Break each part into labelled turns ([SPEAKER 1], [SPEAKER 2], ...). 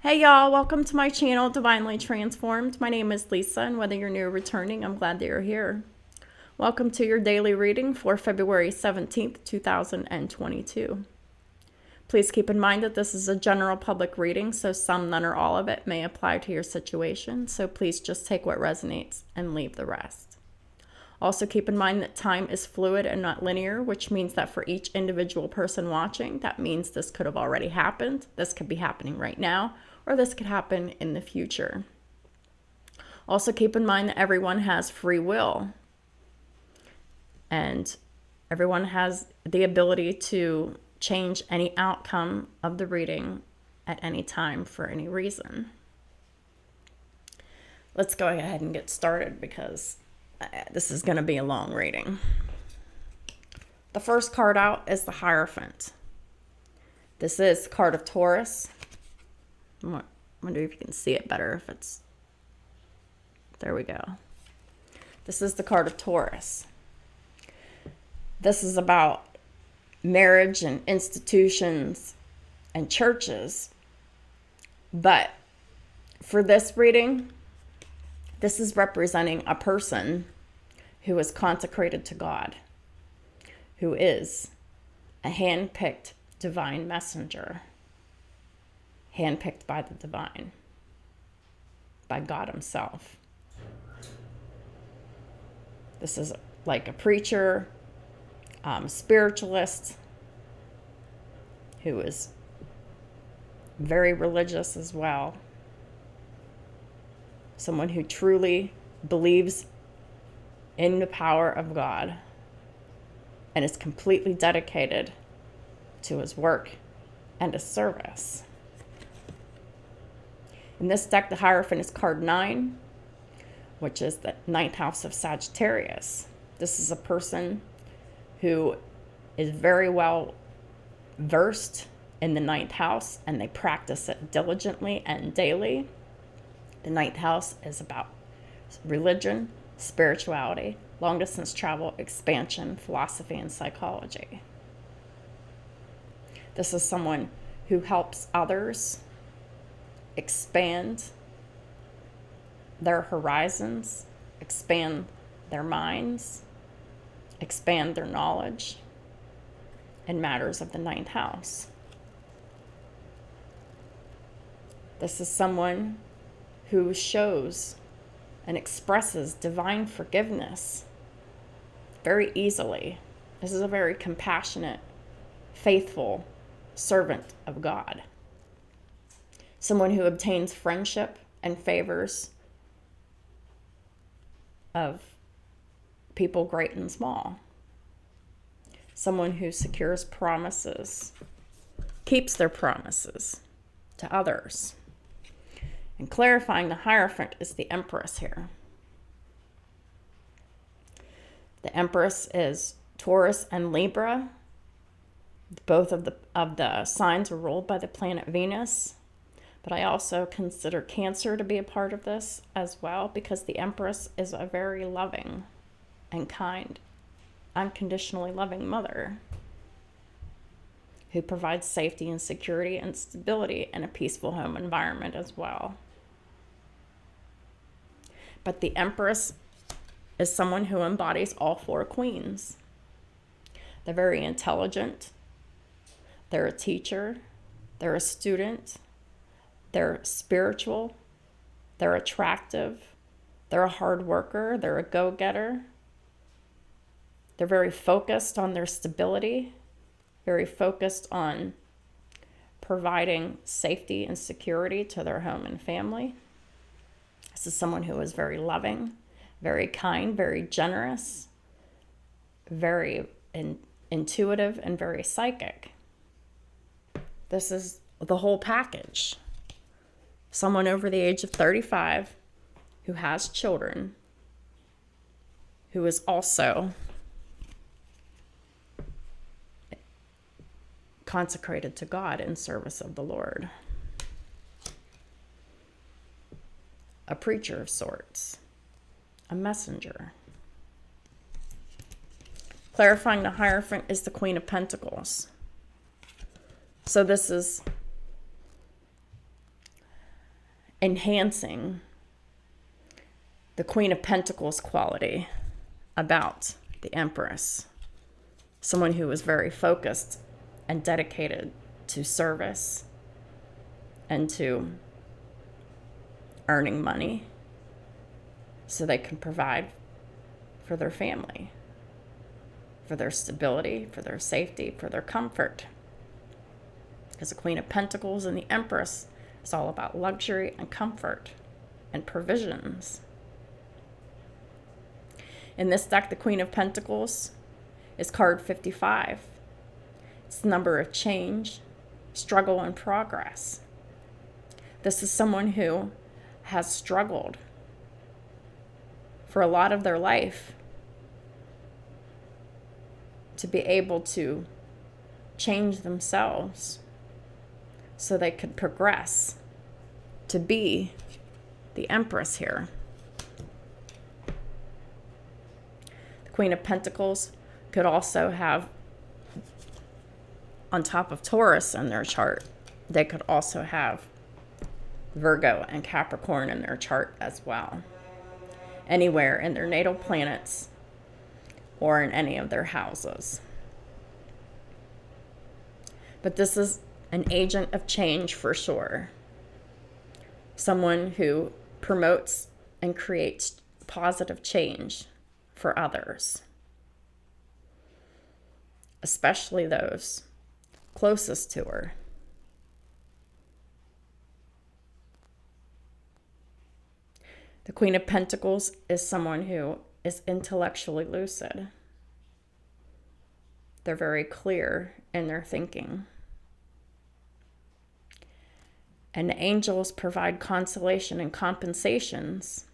[SPEAKER 1] Hey y'all, welcome to my channel, Divinely Transformed. My name is Lisa, and whether you're new or returning, I'm glad that you're here. Welcome to your daily reading for February 17th, 2022. Please keep in mind that this is a general public reading, so some, none, or all of it may apply to your situation, so please just take what resonates and leave the rest. Also keep in mind that time is fluid and not linear, which means that for each individual person watching, that means this could have already happened, this could be happening right now, or this could happen in the future. Also keep in mind that everyone has free will, and everyone has the ability to change any outcome of the reading at any time for any reason. Let's go ahead and get started because this is going to be a long reading. The first card out is the Hierophant. This is the card of Taurus. I wonder if you can see it better if it's... There we go. This is the card of Taurus. This is about marriage and institutions and churches. But for this reading, this is representing a person who is consecrated to God, who is a hand-picked divine messenger, handpicked by the divine, by God himself. This is like a preacher, spiritualist, who is very religious as well. Someone who truly believes in the power of God and is completely dedicated to his work and his service. In this deck, the Hierophant is card 9, which is the 9th house of Sagittarius. This is a person who is very well versed in the 9th house, and they practice it diligently and daily. The 9th house is about religion, spirituality, long-distance travel, expansion, philosophy, and psychology. This is someone who helps others expand their horizons, expand their minds, expand their knowledge in matters of the 9th house. This is someone who shows and expresses divine forgiveness very easily. This is a very compassionate, faithful servant of God. Someone who obtains friendship and favors of people great and small. Someone who secures promises, keeps their promises to others. And clarifying the Hierophant is the Empress here. The Empress is Taurus and Libra. Both of the signs are ruled by the planet Venus. But I also consider Cancer to be a part of this as well, because the Empress is a very loving and kind, unconditionally loving mother who provides safety and security and stability in a peaceful home environment as well. But the Empress is someone who embodies all 4 queens. They're very intelligent. They're a teacher. They're a student. They're spiritual. They're attractive. They're a hard worker. They're a go-getter. They're very focused on their stability, very focused on providing safety and security to their home and family. This is someone who is very loving, very kind, very generous, very intuitive, and very psychic. This is the whole package. Someone over the age of 35 who has children, who is also consecrated to God in service of the Lord. A preacher of sorts, a messenger. Clarifying the Hierophant is the Queen of Pentacles. So this is enhancing the Queen of Pentacles quality about the Empress. Someone who was very focused and dedicated to service and to earning money so they can provide for their family, for their stability, for their safety, for their comfort. Because the Queen of Pentacles and the Empress is all about luxury and comfort and provisions. In this deck, the Queen of Pentacles is card 55. It's the number of change, struggle, and progress. This is someone who has struggled for a lot of their life to be able to change themselves so they could progress to be the Empress here. The Queen of Pentacles could also have, on top of Taurus in their chart, they could also have Virgo and Capricorn in their chart as well. Anywhere in their natal planets or in any of their houses. But this is an agent of change for sure. Someone who promotes and creates positive change for others, especially those closest to her. The Queen of Pentacles is someone who is intellectually lucid. They're very clear in their thinking. And the angels provide consolation and compensations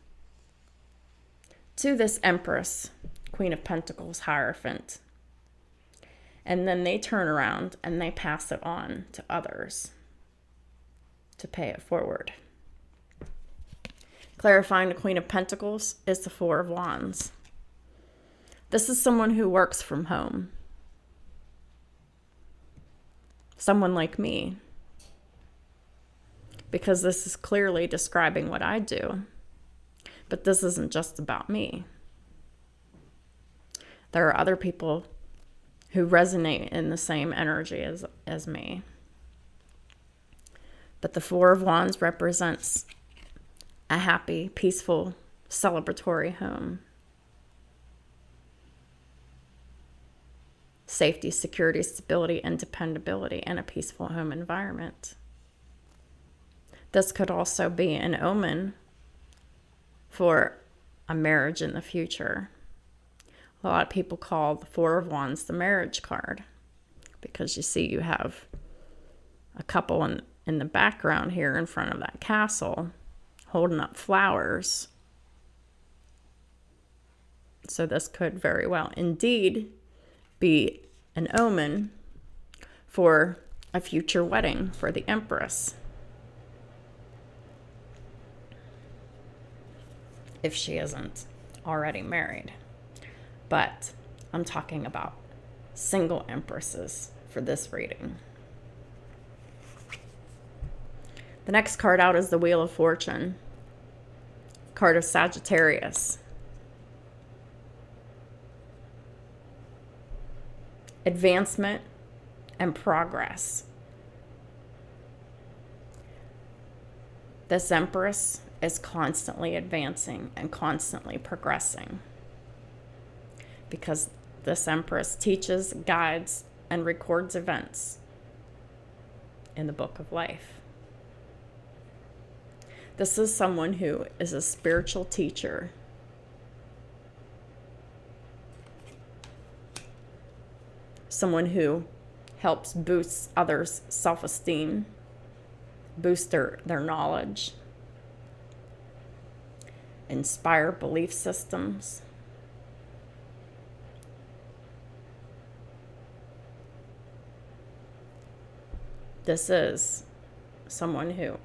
[SPEAKER 1] to this Empress, Queen of Pentacles, Hierophant. And then they turn around and they pass it on to others to pay it forward. Clarifying the Queen of Pentacles is the Four of Wands. This is someone who works from home. Someone like me. Because this is clearly describing what I do. But this isn't just about me. There are other people who resonate in the same energy as me. But the Four of Wands represents a happy, peaceful, celebratory home. Safety, security, stability, and dependability, and a peaceful home environment. This could also be an omen for a marriage in the future. A lot of people call the Four of Wands the marriage card because you see you have a couple in the background here in front of that castle holding up flowers. So this could very well indeed be an omen for a future wedding for the Empress. If she isn't already married. But I'm talking about single Empresses for this reading. The next card out is the Wheel of Fortune. Card of Sagittarius. Advancement and progress. This Empress is constantly advancing and constantly progressing. Because this Empress teaches, guides, and records events in the Book of Life. This is someone who is a spiritual teacher. Someone who helps boost others' self-esteem, boost their knowledge, inspire belief systems. This is someone who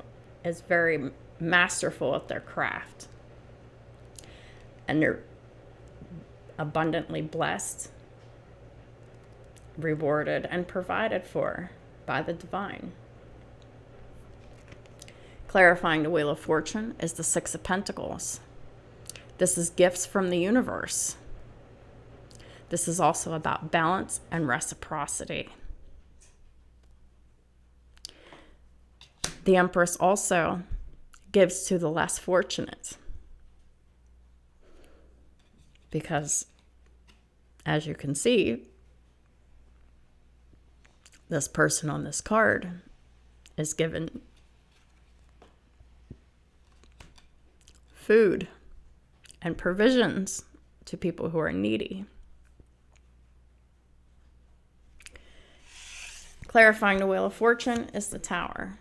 [SPEAKER 1] is very masterful at their craft. And they're abundantly blessed, rewarded, and provided for by the divine. Clarifying the Wheel of Fortune is the Six of Pentacles. This is gifts from the universe. This is also about balance and reciprocity. The Empress also gives to the less fortunate. Because, as you can see, this person on this card is given food and provisions to people who are needy. Clarifying the Wheel of Fortune is the Tower.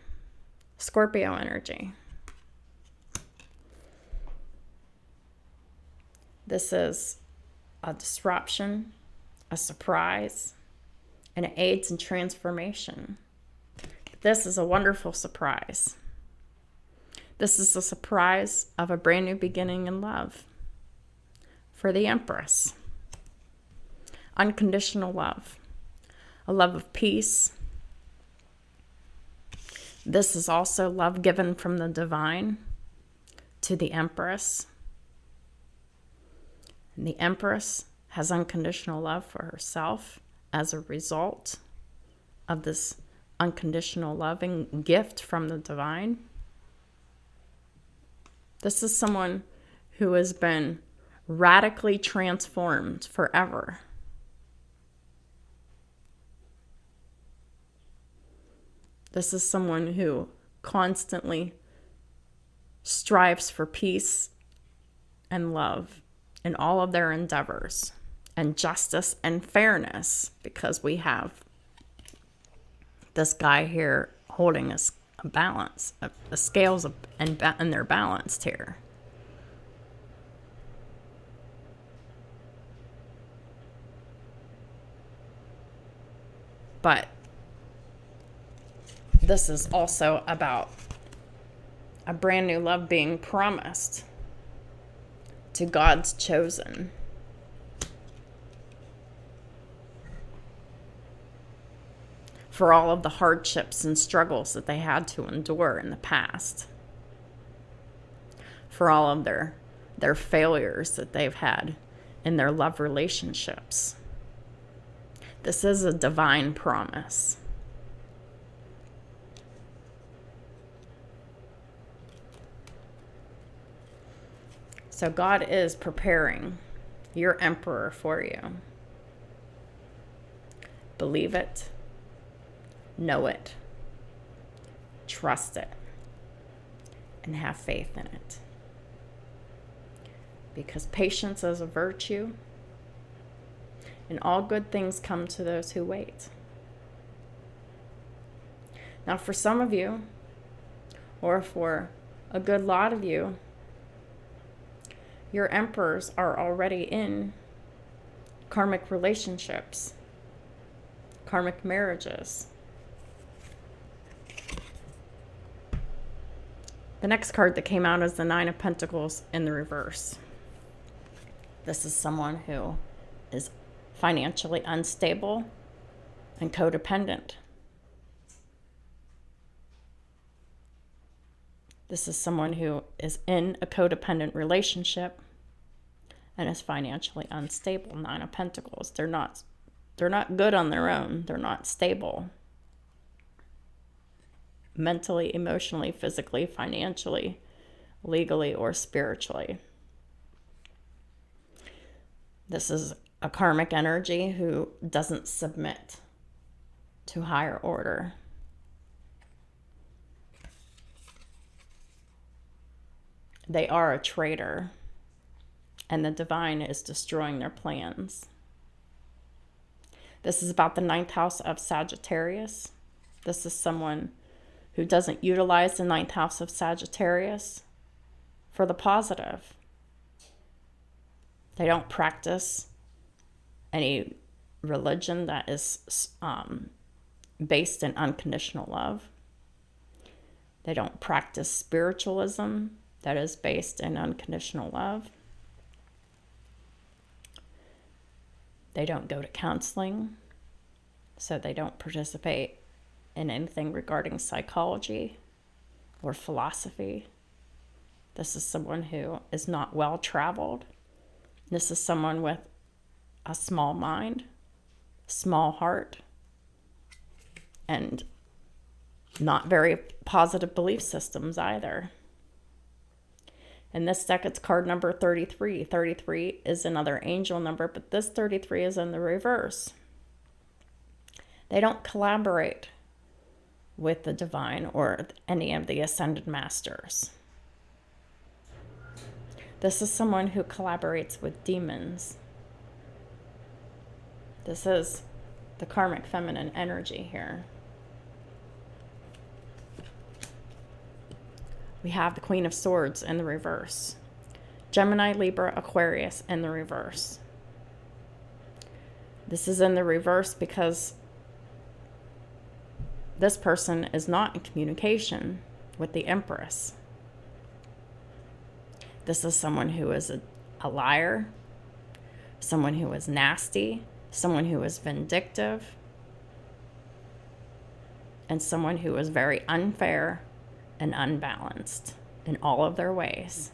[SPEAKER 1] Scorpio energy. This is a disruption, a surprise, and it aids in transformation. This is a wonderful surprise. This is the surprise of a brand new beginning in love for the Empress. Unconditional love, a love of peace. This is also love given from the divine to the Empress. And the Empress has unconditional love for herself as a result of this unconditional loving gift from the divine. This is someone who has been radically transformed forever. This is someone who constantly strives for peace and love in all of their endeavors, and justice and fairness, because we have this guy here holding a balance, the scales and they're balanced here. But this is also about a brand new love being promised to God's chosen. For all of the hardships and struggles that they had to endure in the past. For all of their failures that they've had in their love relationships. This is a divine promise. So God is preparing your emperor for you. Believe it. Know it. Trust it. And have faith in it. Because patience is a virtue. And all good things come to those who wait. Now for some of you, or for a good lot of you, your emperors are already in karmic relationships, karmic marriages. The next card that came out is the Nine of Pentacles in the reverse. This is someone who is financially unstable and codependent. This is someone who is in a codependent relationship and is financially unstable. Nine of Pentacles. They're not good on their own. They're not stable. Mentally, emotionally, physically, financially, legally, or spiritually. This is a karmic energy who doesn't submit to higher order. They are a traitor, and the divine is destroying their plans. This is about the 9th house of Sagittarius. This is someone who doesn't utilize the 9th house of Sagittarius for the positive. They don't practice any religion that is based in unconditional love. They don't practice spiritualism that is based in unconditional love. They don't go to counseling, so they don't participate in anything regarding psychology or philosophy. This is someone who is not well traveled. This is someone with a small mind, small heart, and not very positive belief systems either. In this deck, it's card number 33. 33 is another angel number, but this 33 is in the reverse. They don't collaborate with the divine or any of the ascended masters. This is someone who collaborates with demons. This is the karmic feminine energy here. We have the Queen of Swords in the reverse. Gemini, Libra, Aquarius in the reverse. This is in the reverse because this person is not in communication with the Empress. This is someone who is a liar, someone who is nasty, someone who is vindictive, and someone who is very unfair and unbalanced in all of their ways.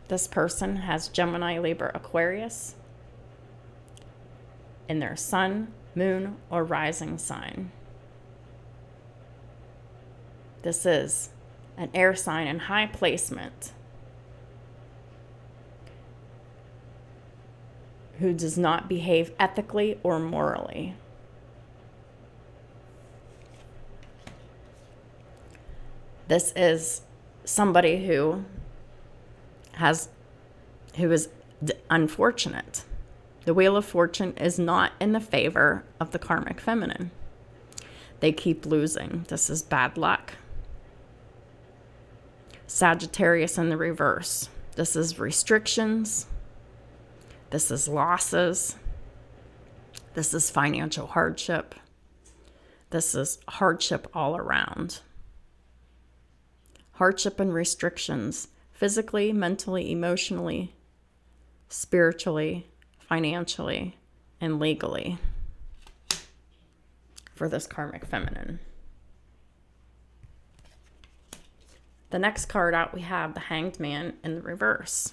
[SPEAKER 1] This person has Gemini, Libra, Aquarius in their sun, moon, or rising sign. This is an air sign in high placement who does not behave ethically or morally. This is somebody who is unfortunate. The Wheel of Fortune is not in the favor of the karmic feminine. They keep losing. This is bad luck. Sagittarius in the reverse. This is restrictions. This is losses. This is financial hardship. This is hardship all around. Hardship and restrictions, physically, mentally, emotionally, spiritually, financially, and legally for this karmic feminine. The next card out, we have the Hanged Man in the reverse.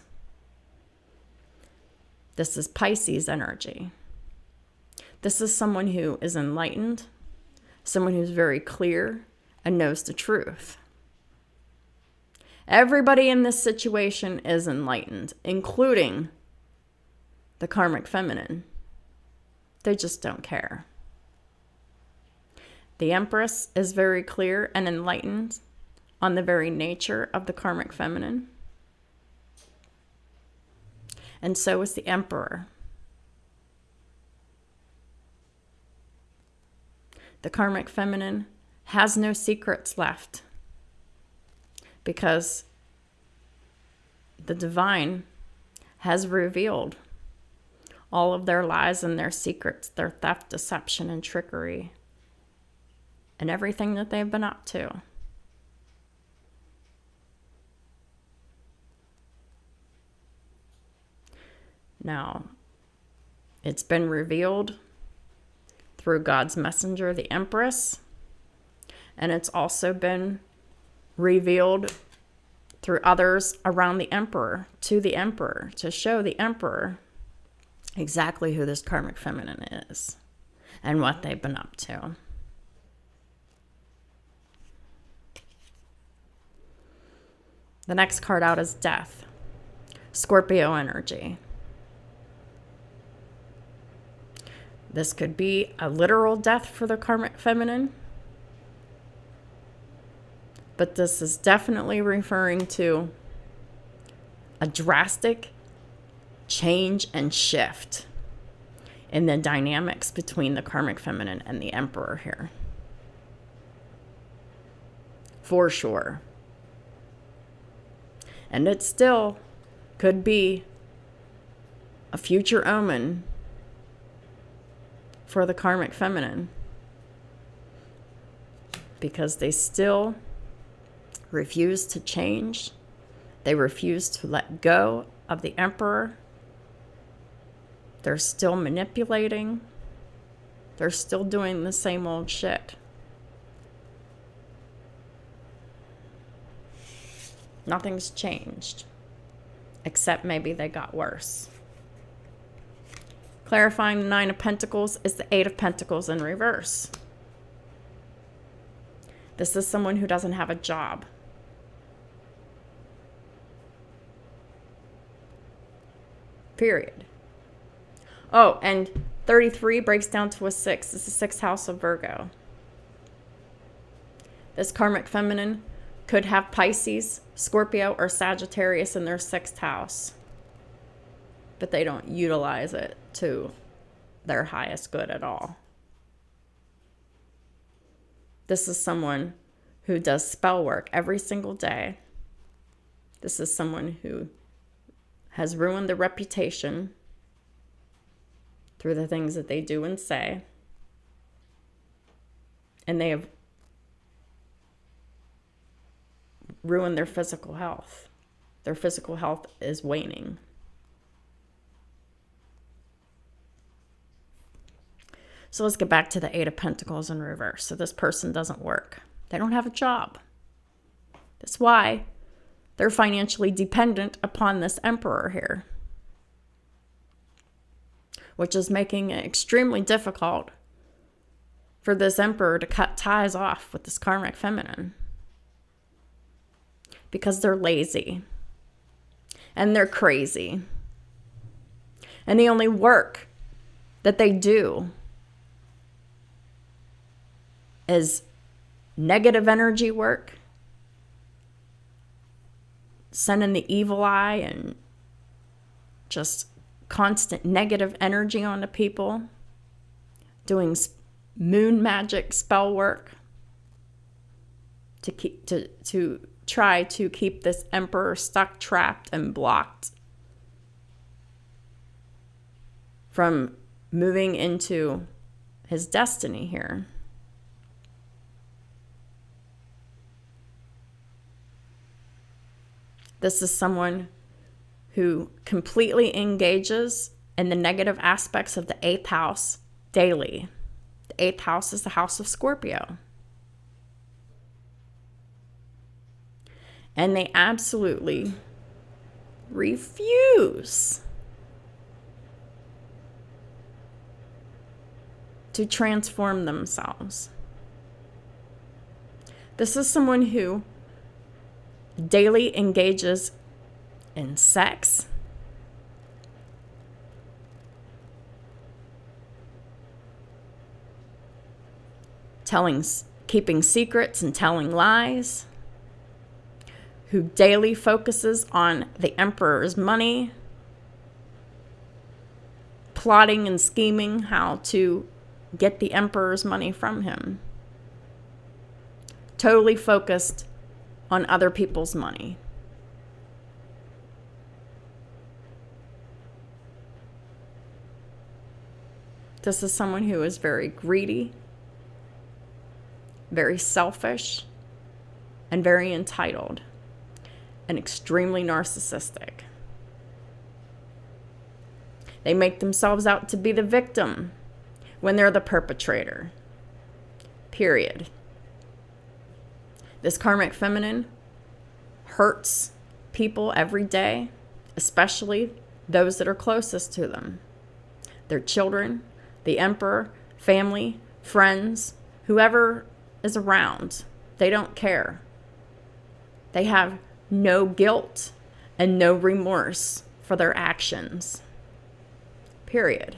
[SPEAKER 1] This is Pisces energy. This is someone who is enlightened, someone who's very clear and knows the truth. Everybody in this situation is enlightened, including the karmic feminine. They just don't care. The Empress is very clear and enlightened on the very nature of the karmic feminine. And so is the Emperor. The karmic feminine has no secrets left because the divine has revealed all of their lies and their secrets, their theft, deception, and trickery, and everything that they've been up to. Now, it's been revealed through God's messenger, the Empress, and it's also been revealed through others around the Emperor, to the Emperor, to show the Emperor exactly who this karmic feminine is and what they've been up to. The next card out is Death, Scorpio energy. This could be a literal death for the karmic feminine, but this is definitely referring to a drastic change and shift in the dynamics between the karmic feminine and the Emperor here. For sure. And it still could be a future omen for the karmic feminine, because they still refuse to change. They refuse to let go of the Emperor. They're still manipulating. They're still doing the same old shit. Nothing's changed, except maybe they got worse. Clarifying the Nine of Pentacles is the Eight of Pentacles in reverse. This is someone who doesn't have a job. Period. Oh, and 33 breaks down to a 6. This is the 6th house of Virgo. This karmic feminine could have Pisces, Scorpio, or Sagittarius in their 6th house. But they don't utilize it to their highest good at all. This is someone who does spell work every single day. This is someone who has ruined their reputation through the things that they do and say. And they have ruined their physical health. Their physical health is waning. So let's get back to the Eight of Pentacles in reverse. So this person doesn't work. They don't have a job. That's why they're financially dependent upon this Emperor here, which is making it extremely difficult for this Emperor to cut ties off with this karmic feminine, because they're lazy and they're crazy. And the only work that they do is negative energy work, sending the evil eye and just constant negative energy onto people, doing moon magic spell work to try to keep this Emperor stuck, trapped, and blocked from moving into his destiny here. This is someone who completely engages in the negative aspects of the 8th house daily. The 8th house is the house of Scorpio. And they absolutely refuse to transform themselves. This is someone who daily engages in sex, keeping secrets and telling lies, who daily focuses on the Emperor's money, plotting and scheming how to get the Emperor's money from him, totally focused on other people's money. This is someone who is very greedy, very selfish, and very entitled, and extremely narcissistic. They make themselves out to be the victim when they're the perpetrator. Period. This karmic feminine hurts people every day, especially those that are closest to them. Their children, the Emperor, family, friends, whoever is around. They don't care. They have no guilt and no remorse for their actions. Period.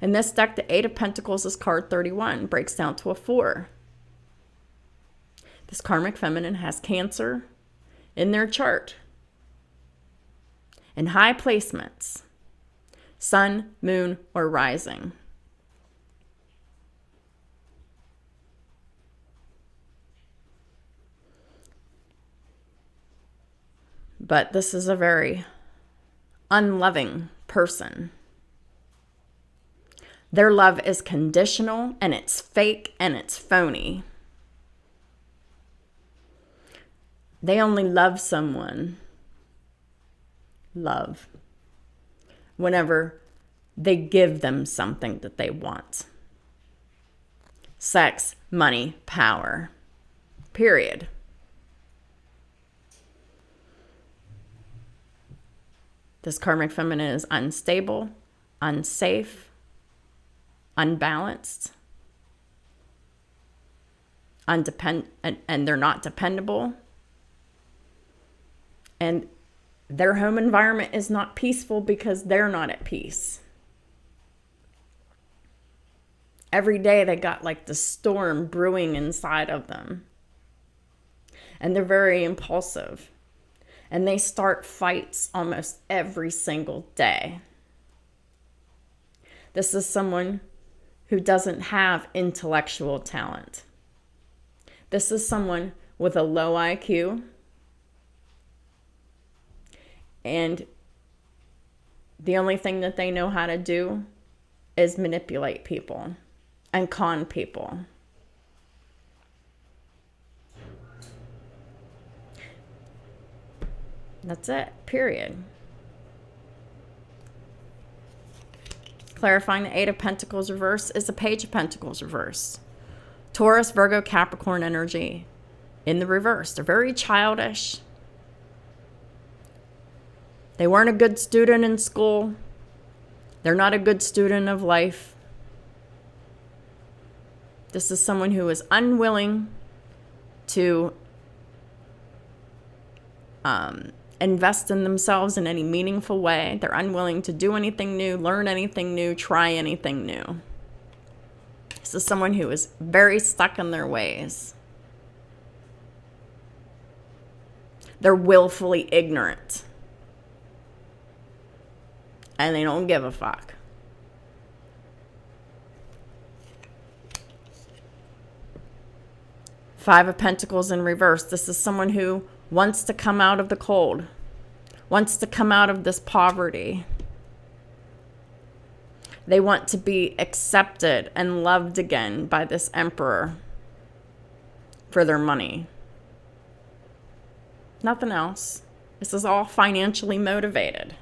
[SPEAKER 1] In this deck, the Eight of Pentacles is card 31, breaks down to a 4. This karmic feminine has Cancer in their chart in high placements, sun, moon, or rising. But this is a very unloving person. Their love is conditional, and it's fake, and it's phony. They only love someone, whenever they give them something that they want. Sex, money, power. Period. This karmic feminine is unstable, unsafe, unbalanced, and they're not dependable. And their home environment is not peaceful because they're not at peace. Every day they got like the storm brewing inside of them. And they're very impulsive. And they start fights almost every single day. This is someone who doesn't have intellectual talent. This is someone with a low IQ. And the only thing that they know how to do is manipulate people and con people. That's it, period. Clarifying the Eight of Pentacles reverse is the Page of Pentacles reverse. Taurus, Virgo, Capricorn energy in the reverse. They're very childish. They weren't a good student in school. They're not a good student of life. This is someone who is unwilling to invest in themselves in any meaningful way. They're unwilling to do anything new, learn anything new, try anything new. This is someone who is very stuck in their ways. They're willfully ignorant. And they don't give a fuck. Five of Pentacles in reverse. This is someone who wants to come out of the cold, wants to come out of this poverty. They want to be accepted and loved again by this emperor for their money. Nothing else. This is all financially motivated.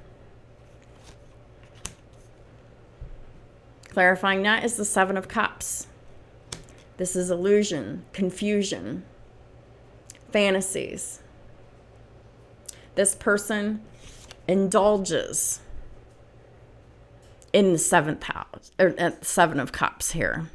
[SPEAKER 1] Clarifying that is the Seven of Cups. This is illusion, confusion, fantasies. This person indulges in the seventh house, or Seven of Cups here.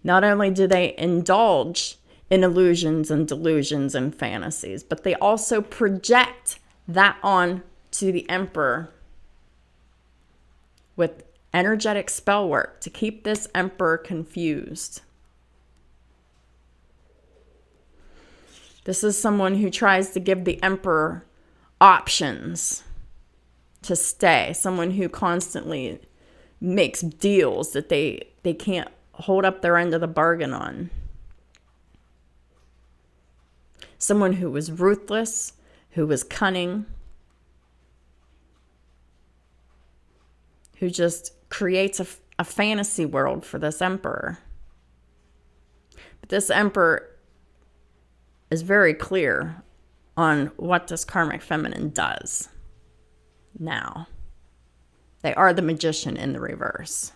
[SPEAKER 1] Not only do they indulge in illusions and delusions and fantasies, but they also project that on to the emperor with energetic spell work to keep this emperor confused. This is someone who tries to give the emperor options to stay. Someone who constantly makes deals that they can't hold up their end of the bargain on. Someone who was ruthless, who was cunning, who just creates a fantasy world for this emperor. But this emperor is very clear on what this karmic feminine does now. They are the Magician in the reverse.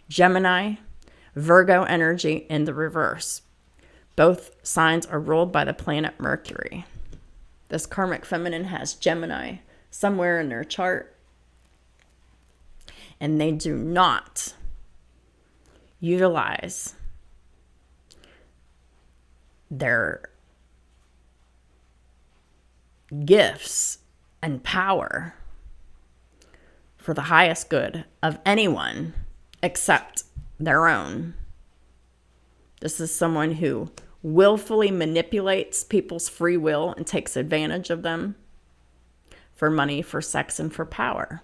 [SPEAKER 1] Gemini, Virgo energy in the reverse. Both signs are ruled by the planet Mercury. This karmic feminine has Gemini somewhere in their chart. And they do not utilize their gifts and power for the highest good of anyone except their own. This is someone who willfully manipulates people's free will and takes advantage of them for money, for sex, and for power.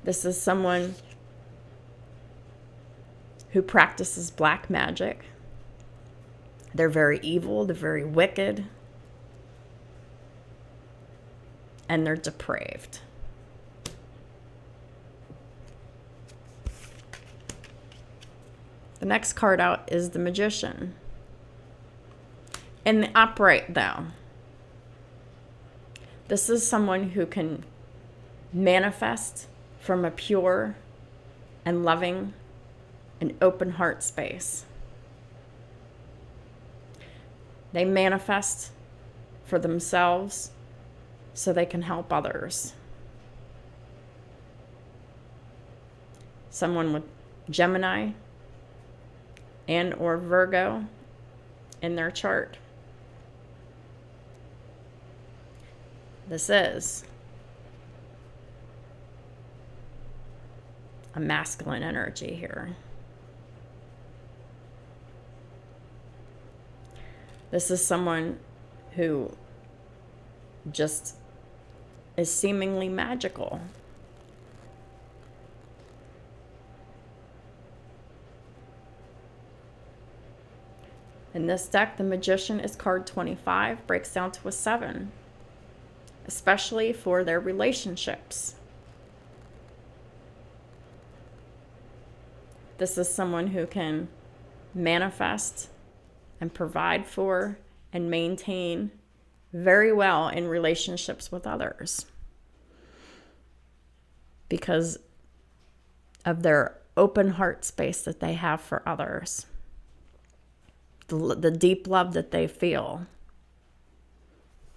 [SPEAKER 1] This is someone who practices black magic. They're very evil, they're very wicked, and they're depraved. The next card out is the Magician. In the upright, though, this is someone who can manifest from a pure and loving an open heart space. They manifest for themselves so they can help others. Someone with Gemini and or Virgo in their chart. This is a masculine energy here. This is someone who just is seemingly magical. In this deck, the Magician is card 25, breaks down to a 7, especially for their relationships. This is someone who can manifest and provide for and maintain very well in relationships with others because of their open heart space that they have for others, the deep love that they feel.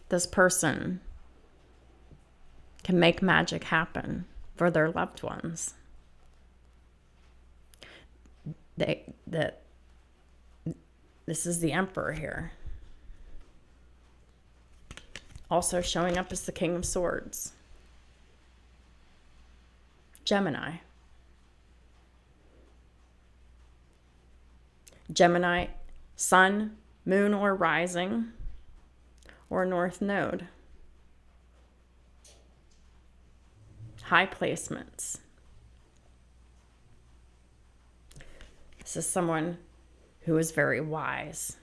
[SPEAKER 1] This person can make magic happen for their loved ones. This is the Emperor here. Also showing up as the King of Swords. Gemini. Gemini, Sun, Moon, or Rising, or North Node. High placements. This is someone who is very wise,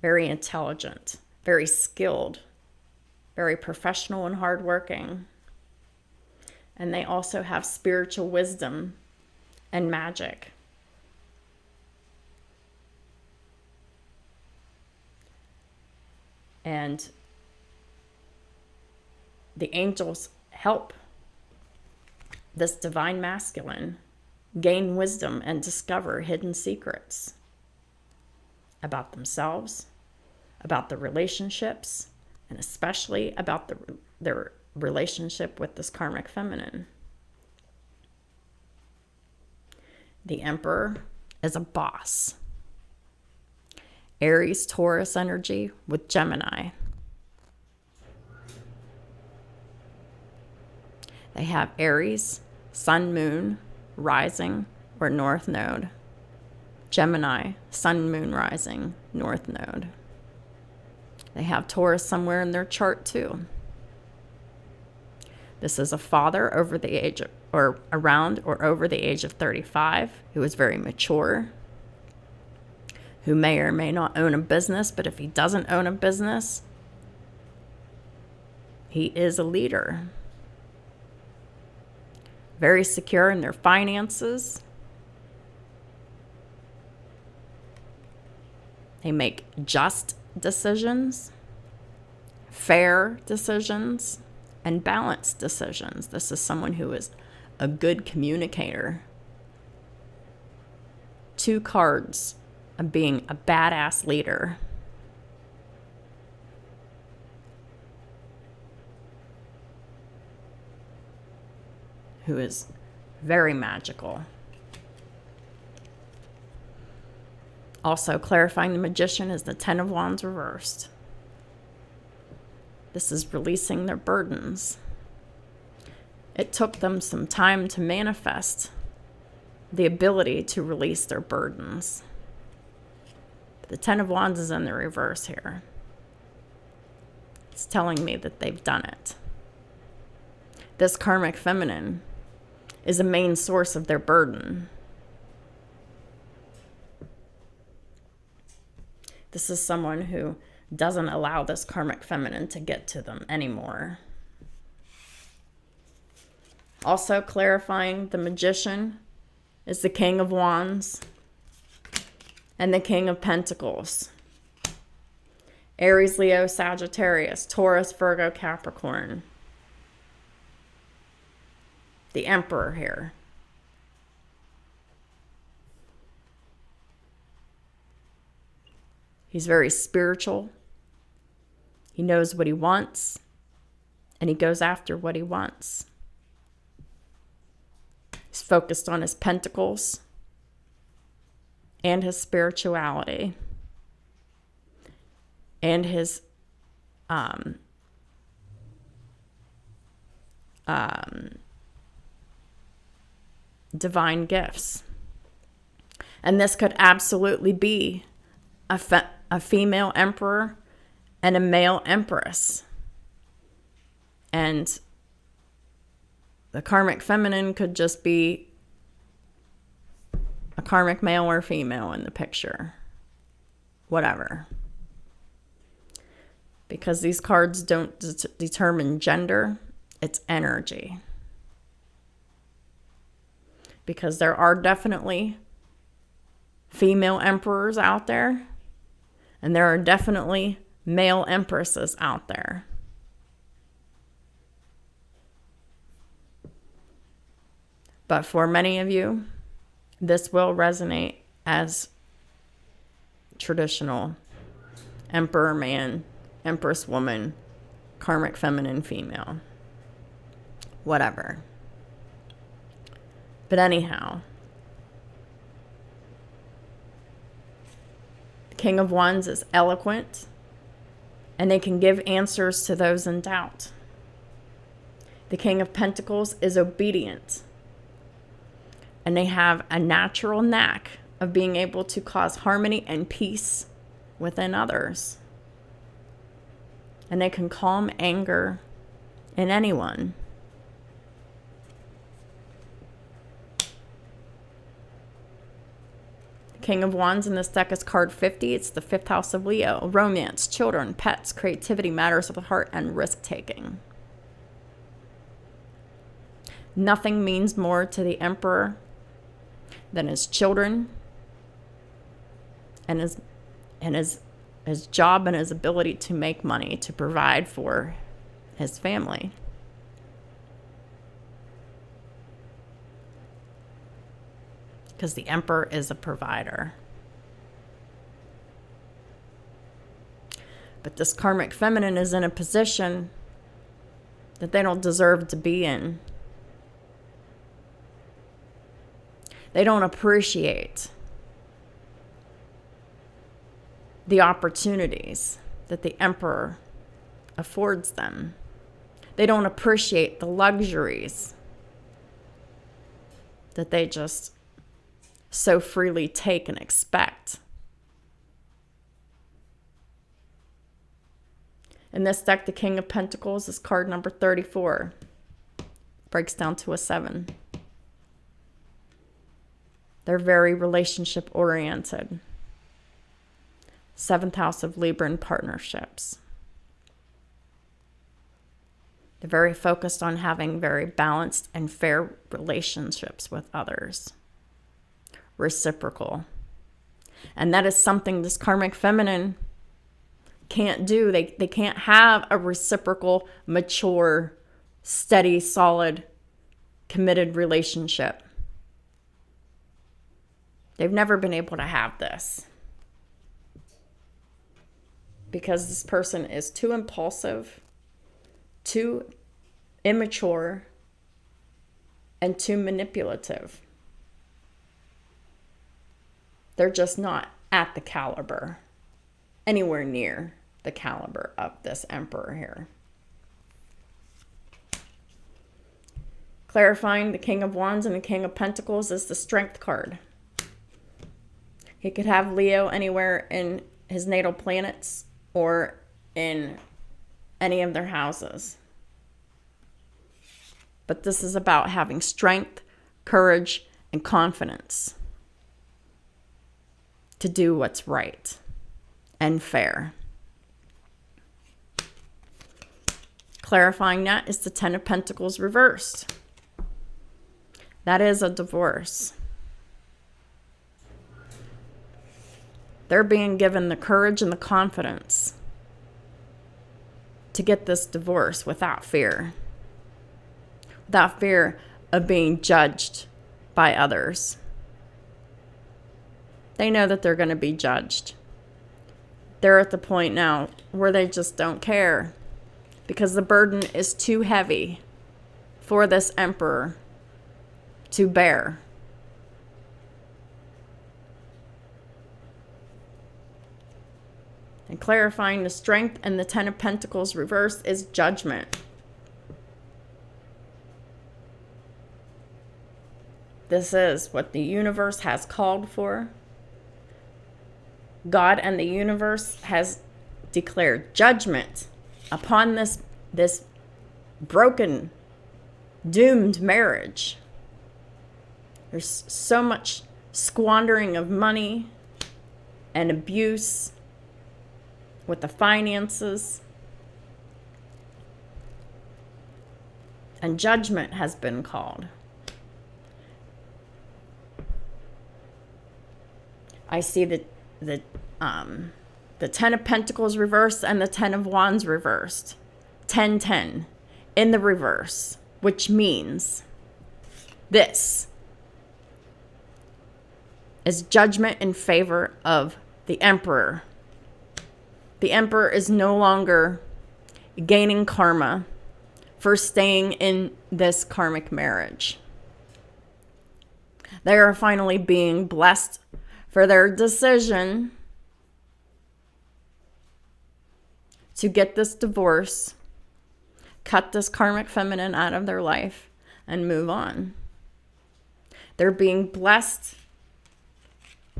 [SPEAKER 1] very intelligent, very skilled, very professional and hardworking. And they also have spiritual wisdom and magic. And the angels help this divine masculine gain wisdom and discover hidden secrets about themselves, about the relationships, and especially about their relationship with this karmic feminine. The Emperor is a boss. Aries, Taurus energy with Gemini. They have Aries, Sun, Moon, Rising, or North Node. Gemini, Sun, Moon, Rising, North Node. They have Taurus somewhere in their chart too. This is a father over the age of, or around or over the age of 35 who is very mature, who may or may not own a business, but if he doesn't own a business, he is a leader. Very secure in their finances. They make just decisions, fair decisions, and balanced decisions. This is someone who is a good communicator. 2 cards of being a badass leader. Who is very magical. Also clarifying the Magician is the 10 of Wands reversed. This is releasing their burdens. It took them some time to manifest the ability to release their burdens. The 10 of Wands is in the reverse here. It's telling me that they've done it. This karmic feminine is a main source of their burden. This is someone who doesn't allow this karmic feminine to get to them anymore. Also clarifying the Magician is the King of Wands and the King of Pentacles. Aries, Leo, Sagittarius, Taurus, Virgo, Capricorn. The Emperor here. He's very spiritual. He knows what he wants, and he goes after what he wants. He's focused on his pentacles and his spirituality and his divine gifts. And this could absolutely be a female emperor and a male empress. And the karmic feminine could just be a karmic male or female in the picture. Whatever. Because these cards don't determine gender, it's energy. Because there are definitely female emperors out there, and there are definitely male empresses out there. But for many of you, this will resonate as traditional emperor man, empress woman, karmic feminine female, whatever. But anyhow, the King of Wands is eloquent, and they can give answers to those in doubt. The King of Pentacles is obedient, and they have a natural knack of being able to cause harmony and peace within others. And they can calm anger in anyone. The King of Wands in this deck is card 50. It's the 5th house of Leo. Romance, children, pets, creativity, matters of the heart, and risk-taking. Nothing means more to the Emperor than his children and his job and his ability to make money to provide for his family. Because the Emperor is a provider. But this karmic feminine is in a position that they don't deserve to be in. They don't appreciate the opportunities that the Emperor affords them. They don't appreciate the luxuries that they just so freely take and expect. In this deck, the King of Pentacles is card number 34. Breaks down to a 7. They're very relationship oriented. 7th house of Libra and partnerships. They're very focused on having very balanced and fair relationships with others. Reciprocal. And that is something this karmic feminine can't do. They can't have a reciprocal, mature, steady, solid, committed relationship. They've never been able to have this. Because this person is too impulsive, too immature, and too manipulative. They're just not at the caliber, anywhere near the caliber of this Emperor here. Clarifying the King of Wands and the King of Pentacles is the Strength card. He could have Leo anywhere in his natal planets or in any of their houses. But this is about having strength, courage, and confidence to do what's right and fair. Clarifying that is the 10 of Pentacles reversed. That is a divorce. They're being given the courage and the confidence to get this divorce without fear. Without fear of being judged by others. They know that they're going to be judged. they're at the point now where they just don't care because the burden is too heavy for this Emperor to bear. And clarifying the Strength and the Ten of Pentacles reversed is Judgment. This is what the universe has called for. God and the universe has declared judgment upon this broken, doomed marriage. There's so much squandering of money and abuse with the finances. And judgment has been called. I see the Ten of Pentacles reversed and the Ten of Wands reversed. 10-10 in the reverse, which means this is judgment in favor of the Emperor. The Emperor is no longer gaining karma for staying in this karmic marriage. They are finally being blessed for their decision to get this divorce, cut this karmic feminine out of their life, and move on. They're being blessed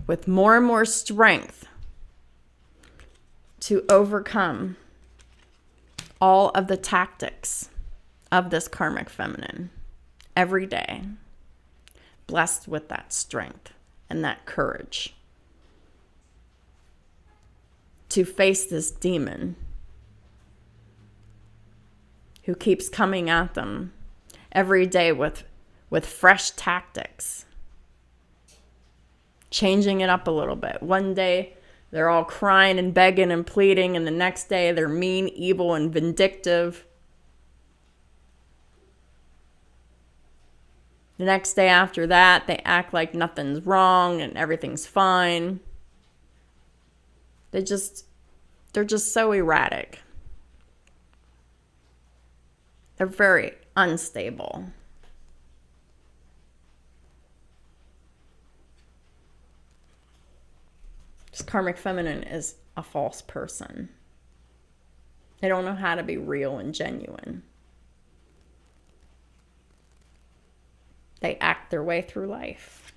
[SPEAKER 1] with more and more strength to overcome all of the tactics of this karmic feminine every day. Blessed with that strength and that courage to face this demon who keeps coming at them every day with fresh tactics, changing it up a little bit. One day they're all crying and begging and pleading, and the next day they're mean, evil, and vindictive. The next day after that, they act like nothing's wrong and everything's fine. They're just so erratic. They're very unstable. This karmic feminine is a false person. They don't know how to be real and genuine. They act their way through life.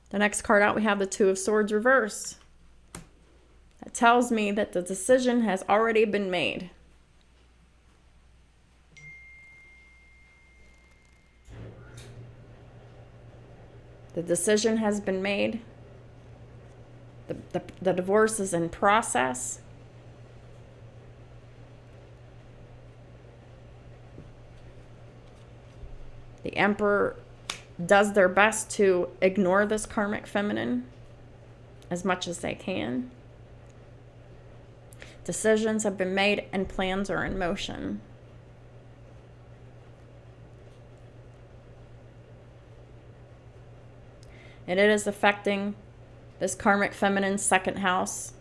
[SPEAKER 1] The next card out, we have the Two of Swords reversed. That tells me that the decision has already been made. The decision has been made. The divorce is in process. The Emperor does their best to ignore this karmic feminine as much as they can. Decisions have been made and plans are in motion. And it is affecting this karmic feminine's second house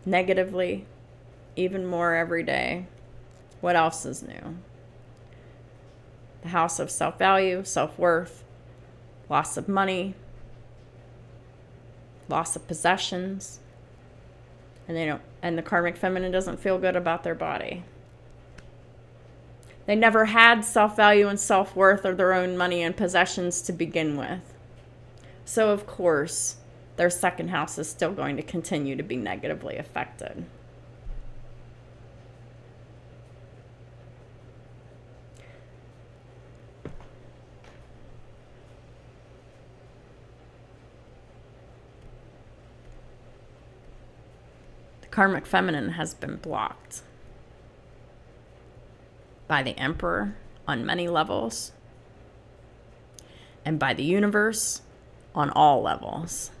[SPEAKER 1] negatively, even more every day. What else is new? The house of self-value, self-worth, loss of money, loss of possessions, and the karmic feminine doesn't feel good about their body. They never had self-value and self-worth or their own money and possessions to begin with. So of course, their second house is still going to continue to be negatively affected. Karmic feminine has been blocked by the Emperor on many levels and by the universe on all levels.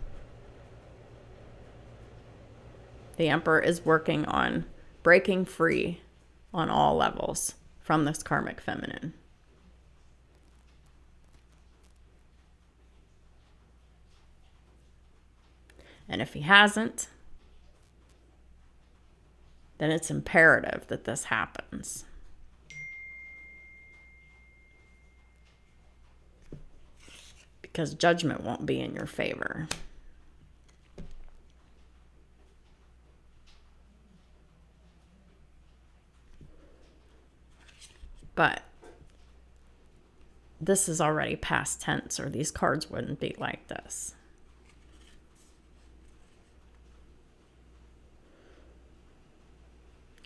[SPEAKER 1] The Emperor is working on breaking free on all levels from this karmic feminine. And if he hasn't, then it's imperative that this happens. Because judgment won't be in your favor. But this is already past tense, or these cards wouldn't be like this.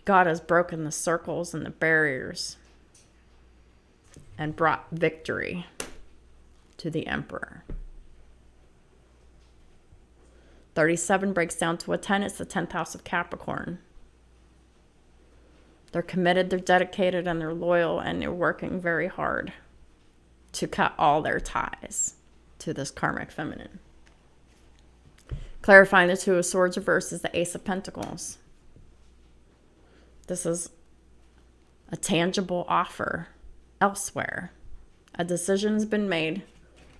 [SPEAKER 1] God has broken the circles and the barriers and brought victory to the Emperor. 37 breaks down to a 10. It's the 10th house of Capricorn. They're committed, they're dedicated, and they're loyal, and they're working very hard to cut all their ties to this karmic feminine. Clarifying the Two of Swords reverse is the Ace of Pentacles. This is a tangible offer elsewhere. A decision has been made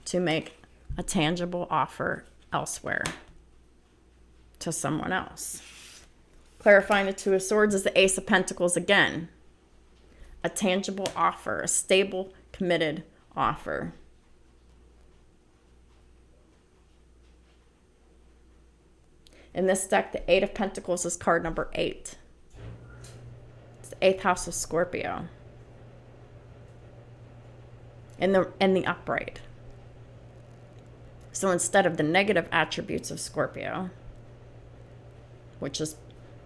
[SPEAKER 1] to make a tangible offer elsewhere to someone else. Clarifying the Two of Swords is the Ace of Pentacles again. A tangible offer, a stable, committed offer. In this deck, the Eight of Pentacles is card number 8. It's the 8th house of Scorpio. In the upright. So instead of the negative attributes of Scorpio, which is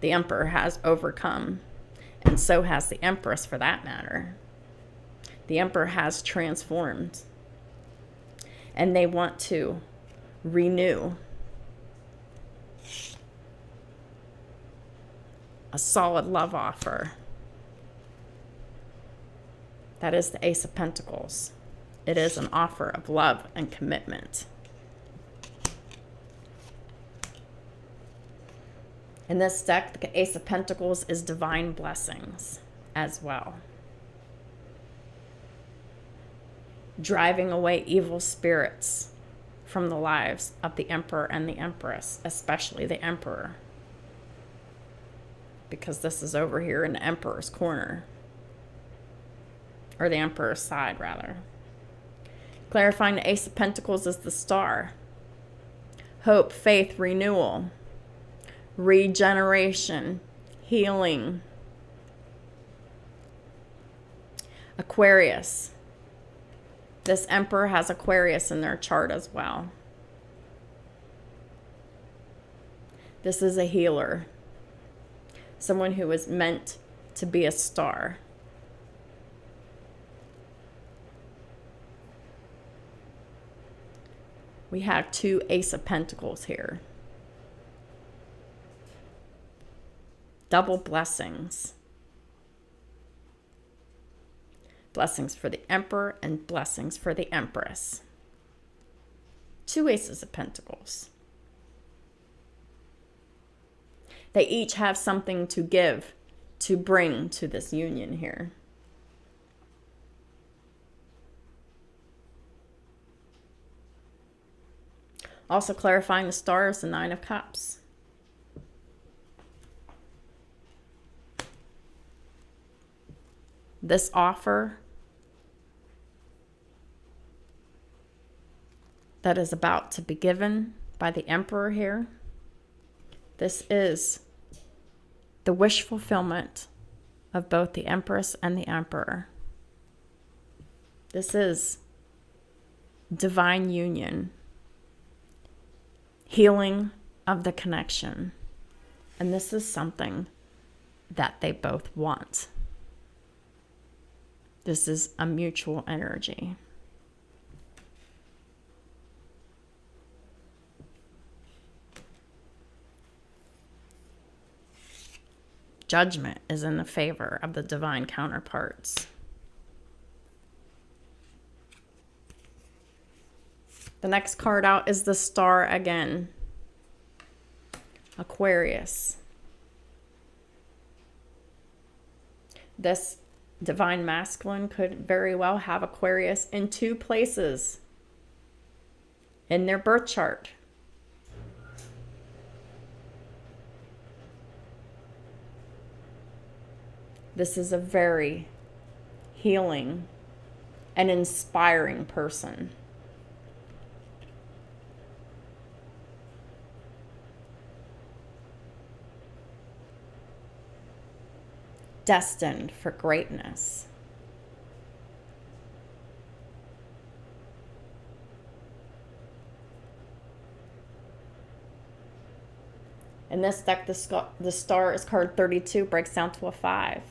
[SPEAKER 1] the Emperor has overcome, and so has the Empress for that matter. The Emperor has transformed, and they want to renew a solid love offer. That is the Ace of Pentacles. It is an offer of love and commitment. In this deck, the Ace of Pentacles is divine blessings as well. Driving away evil spirits from the lives of the Emperor and the Empress, especially the Emperor. Because this is over here in the Emperor's corner. Or the Emperor's side, rather. Clarifying the Ace of Pentacles is the Star. Hope, faith, renewal. Regeneration, healing. Aquarius. This Emperor has Aquarius in their chart as well. This is a healer. Someone who is meant to be a star. We have 2 Ace of Pentacles here. Double blessings. Blessings for the Emperor and blessings for the Empress. 2 Aces of Pentacles. They each have something to give, to bring to this union here. Also clarifying the Star is the 9 of Cups. This offer that is about to be given by the Emperor here, this is the wish fulfillment of both the Empress and the Emperor. This is divine union, healing of the connection. And this is something that they both want. This is a mutual energy. Judgment is in the favor of the divine counterparts. The next card out is the Star again. Aquarius. This divine masculine could very well have Aquarius in 2 places in their birth chart. This is a very healing and inspiring person. Destined for greatness. In this deck, the star is card 32, breaks down to a 5.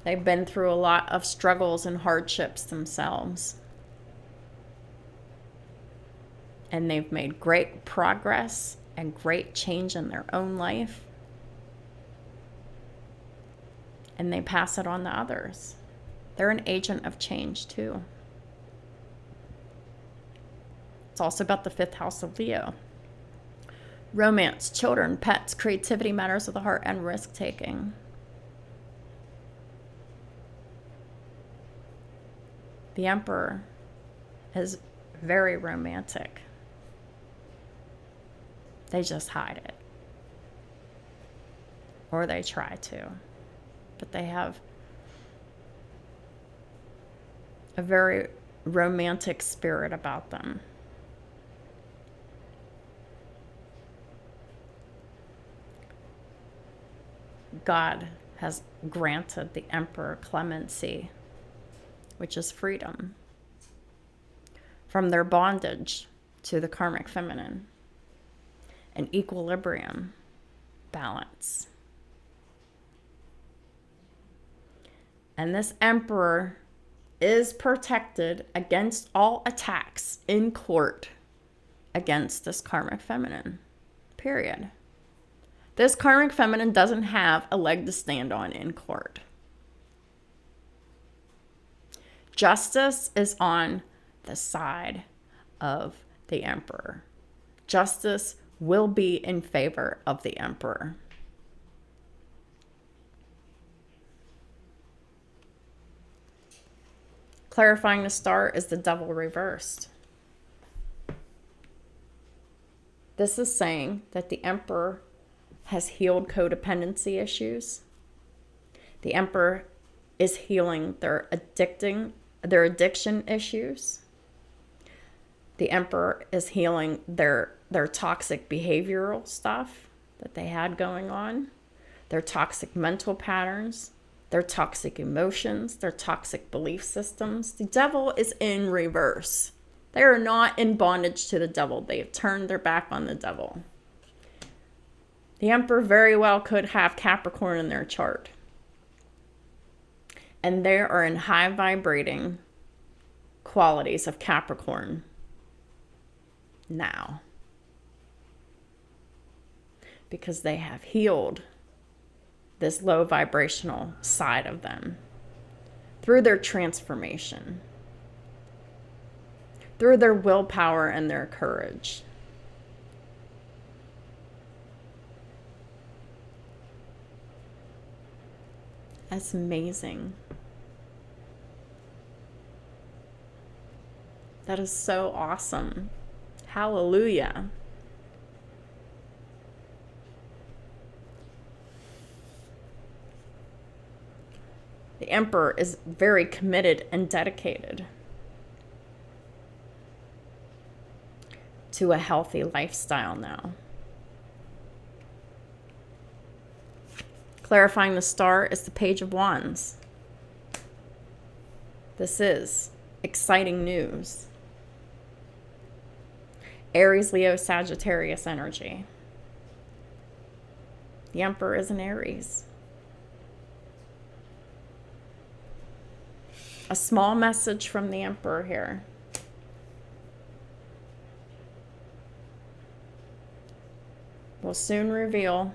[SPEAKER 1] They've been through a lot of struggles and hardships themselves. And they've made great progress and great change in their own life. And they pass it on to others. They're an agent of change too. It's also about the 5th house of Leo. Romance, children, pets, creativity, matters of the heart, and risk-taking. The Emperor is very romantic. They just hide it. Or they try to. But they have a very romantic spirit about them. God has granted the Emperor clemency, which is freedom from their bondage to the karmic feminine, an equilibrium, balance. And this Emperor is protected against all attacks in court against this karmic feminine, period. This karmic feminine doesn't have a leg to stand on in court. Justice is on the side of the Emperor. Justice will be in favor of the Emperor. Clarifying the star is the Devil reversed. This is saying that the Emperor has healed codependency issues. The Emperor is healing their addiction issues. The Emperor is healing their toxic behavioral stuff that they had going on, their toxic mental patterns, their toxic emotions, their toxic belief systems. The Devil is in reverse. They are not in bondage to the Devil. They have turned their back on the Devil. The Emperor very well could have Capricorn in their chart. And they are in high vibrating qualities of Capricorn now. Because they have healed this low vibrational side of them through their transformation, through their willpower and their courage. That's amazing. That is so awesome. Hallelujah. The Emperor is very committed and dedicated to a healthy lifestyle now. Clarifying the star is the Page of Wands. This is exciting news. Aries, Leo, Sagittarius energy. The Emperor is an Aries. A small message from the Emperor here. Will soon reveal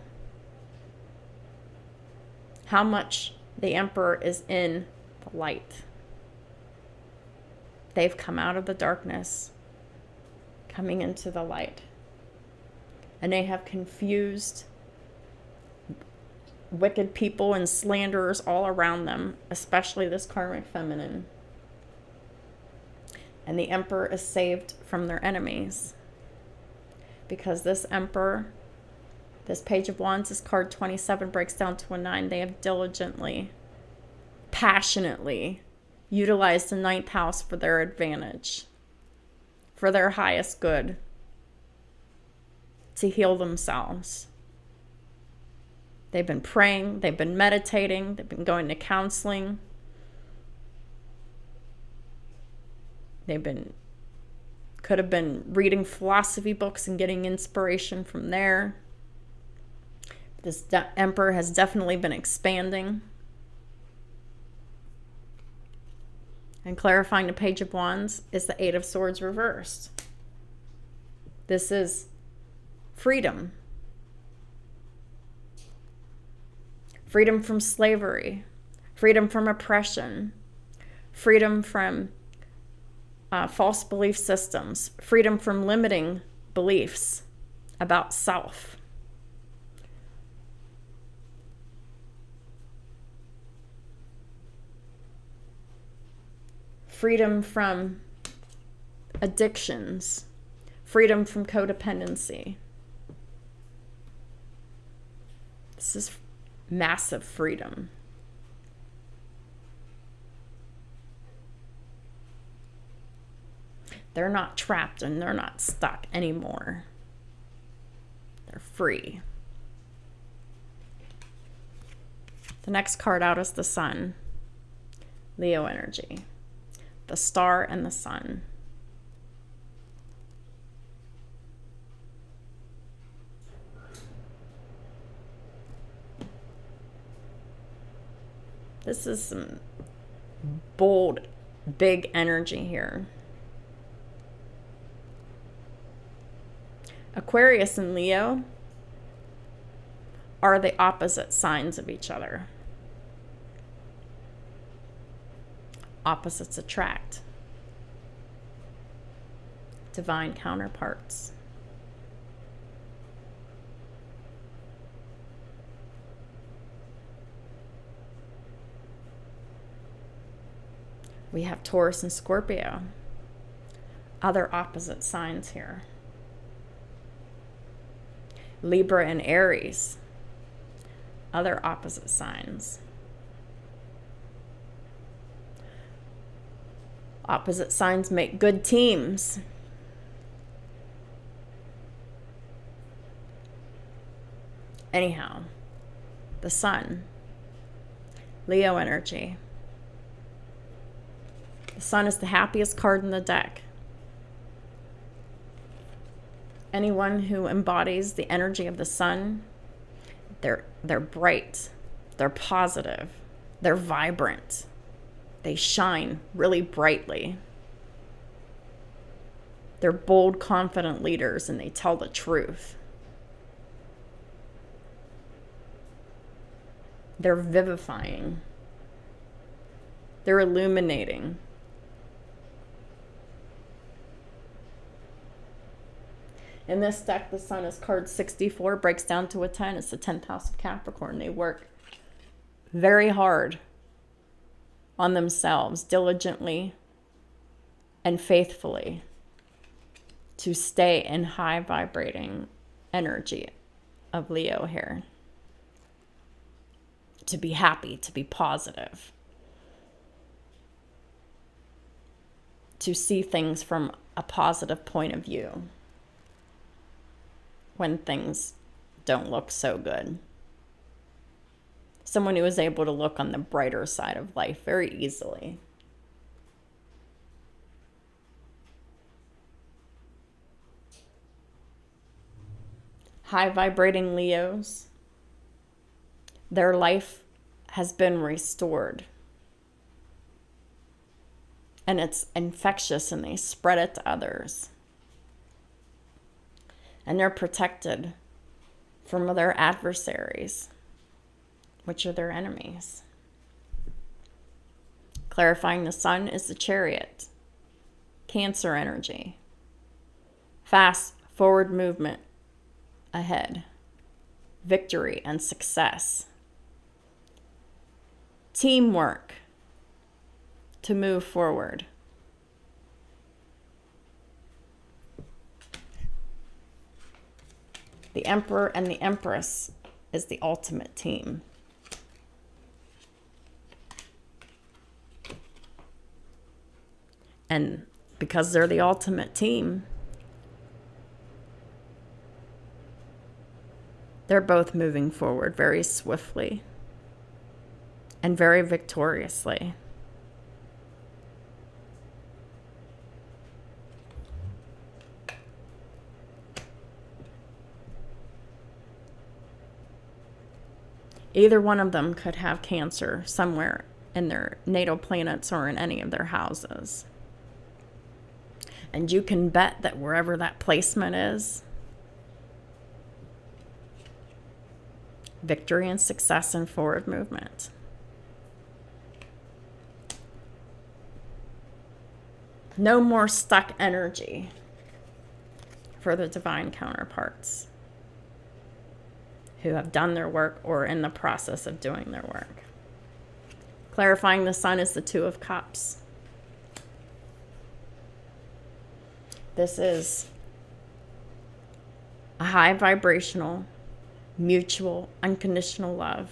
[SPEAKER 1] how much the Emperor is in the light. They've come out of the darkness, coming into the light. And they have confused wicked people and slanderers all around them, especially this karmic feminine. And the Emperor is saved from their enemies. Because this Emperor This Page of Wands, this card 27 breaks down to a 9. They have diligently, passionately utilized the 9th house for their advantage, for their highest good, to heal themselves. They've been praying, they've been meditating, they've been going to counseling. Could have been reading philosophy books and getting inspiration from there. This Emperor has definitely been expanding. And clarifying the Page of Wands is the 8 of Swords reversed. This is freedom. Freedom from slavery. Freedom from oppression. Freedom from false belief systems. Freedom from limiting beliefs about self. Freedom from addictions. Freedom from codependency. This is massive freedom. They're not trapped and they're not stuck anymore. They're free. The next card out is the Sun. Leo energy. The Star and the Sun. This is some bold, big energy here. Aquarius and Leo are the opposite signs of each other. Opposites attract. Divine counterparts. We have Taurus and Scorpio. Other opposite signs here. Libra and Aries. Other opposite signs. Opposite signs make good teams. Anyhow, the Sun. Leo energy. The Sun is the happiest card in the deck. Anyone who embodies the energy of the Sun, they're bright, they're positive, they're vibrant, they shine really brightly. They're bold, confident leaders, and they tell the truth. They're vivifying. They're illuminating. In this deck, the Sun is card 64, breaks down to a 10. It's the 10th house of Capricorn. They work very hard on themselves, diligently and faithfully, to stay in high vibrating energy of Leo here. To be happy, to be positive. To see things from a positive point of view when things don't look so good. Someone who is able to look on the brighter side of life very easily. High vibrating Leos, their life has been restored. And it's infectious and they spread it to others. And they're protected from their adversaries, which are their enemies. Clarifying the Sun is the Chariot. Cancer energy. Fast forward movement ahead. Victory and success. Teamwork to move forward. The Emperor and the Empress is the ultimate team. And because they're the ultimate team, they're both moving forward very swiftly and very victoriously. Either one of them could have Cancer somewhere in their natal planets or in any of their houses. And you can bet that wherever that placement is, victory and success and forward movement. No more stuck energy for the divine counterparts who have done their work or in the process of doing their work. Clarifying the Sun is the Two of Cups. This is a high vibrational, mutual, unconditional love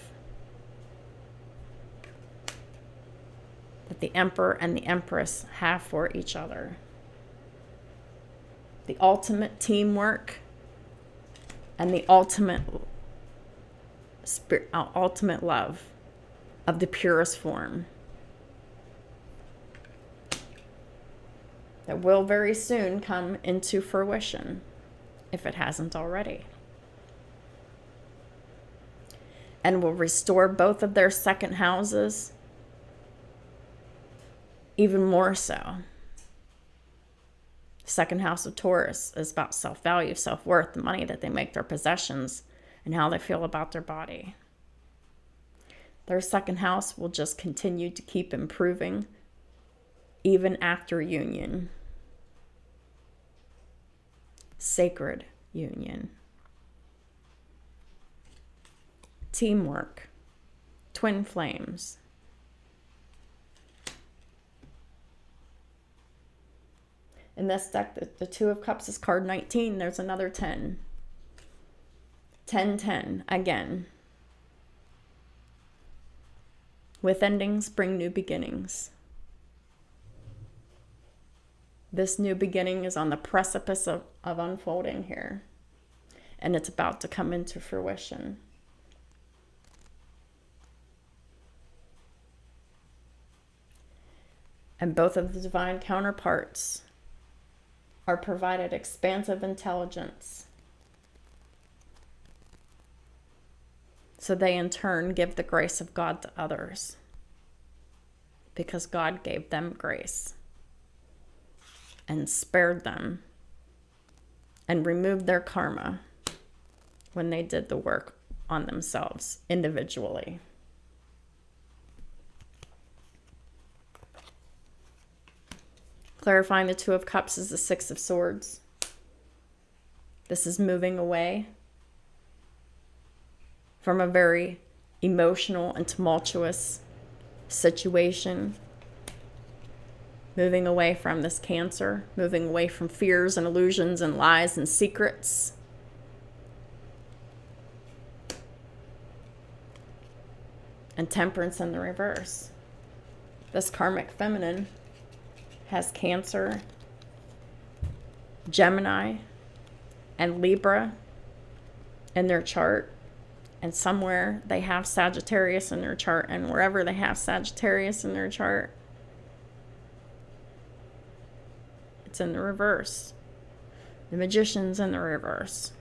[SPEAKER 1] that the Emperor and the Empress have for each other. The ultimate teamwork and the ultimate love of the purest form that will very soon come into fruition, if it hasn't already, and will restore both of their second houses even more so. Second house of Taurus is about self-value, self-worth, the money that they make, their possessions, and how they feel about their body. Their second house will just continue to keep improving even after union. Sacred union. Teamwork. Twin flames. In this deck, the Two of Cups is card 19. There's another 10. 10, 10, again. With endings bring new beginnings. This new beginning is on the precipice of unfolding here. And it's about to come into fruition. And both of the divine counterparts are provided expansive intelligence. So they in turn give the grace of God to others, because God gave them grace and spared them and removed their karma when they did the work on themselves individually. Clarifying the Two of Cups is the Six of Swords. This is moving away from a very emotional and tumultuous situation. Moving away from this Cancer. Moving away from fears and illusions and lies and secrets. And Temperance in the reverse. This karmic feminine has Cancer, Gemini, and Libra in their chart. And somewhere they have Sagittarius in their chart. And wherever they have Sagittarius in their chart, it's in the reverse. The Magician's in the reverse.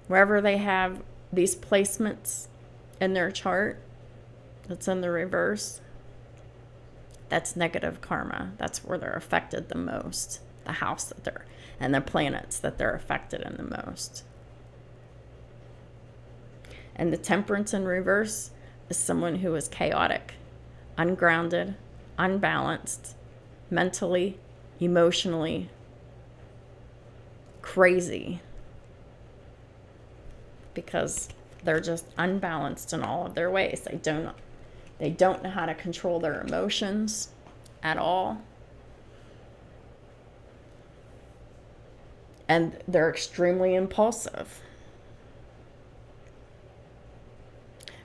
[SPEAKER 1] Wherever they have these placements in their chart that's in the reverse, that's negative karma. That's where they're affected the most. The house that they're, and the planets that they're affected in the most. And the Temperance in reverse is someone who is chaotic, ungrounded, unbalanced, mentally, emotionally, crazy, because they're just unbalanced in all of their ways. They don't know how to control their emotions at all. And they're extremely impulsive.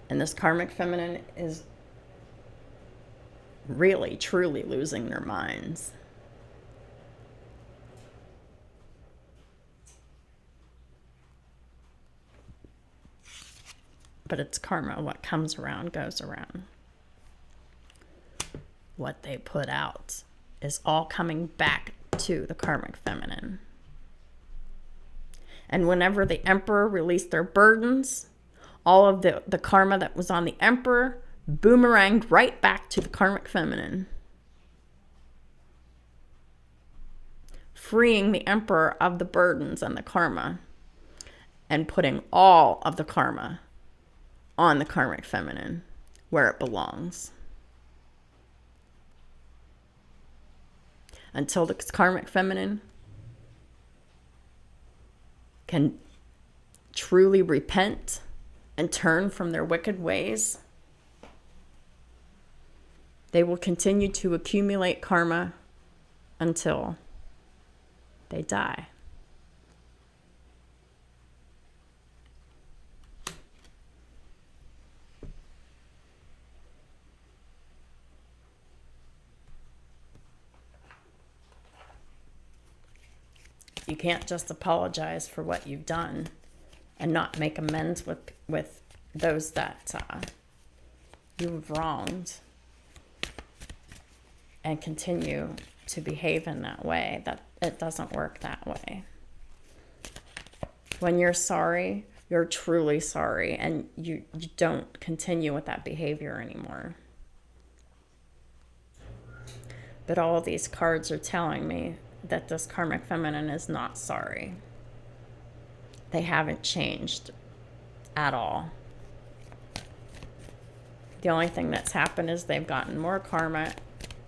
[SPEAKER 1] And this karmic feminine is really, truly losing their minds. But it's karma. What comes around goes around. What they put out is all coming back to the karmic feminine. And whenever the emperor released their burdens, all of the karma that was on the emperor boomeranged right back to the karmic feminine, freeing the emperor of the burdens and the karma, and putting all of the karma on the karmic feminine where it belongs. Until the karmic feminine can truly repent and turn from their wicked ways, they will continue to accumulate karma until they die. You can't just apologize for what you've done and not make amends with those that you've wronged and continue to behave in that way. That it doesn't work that way. When you're sorry, you're truly sorry, and you don't continue with that behavior anymore. But all of these cards are telling me that this karmic feminine is not sorry. They haven't changed at all. The only thing that's happened is they've gotten more karma,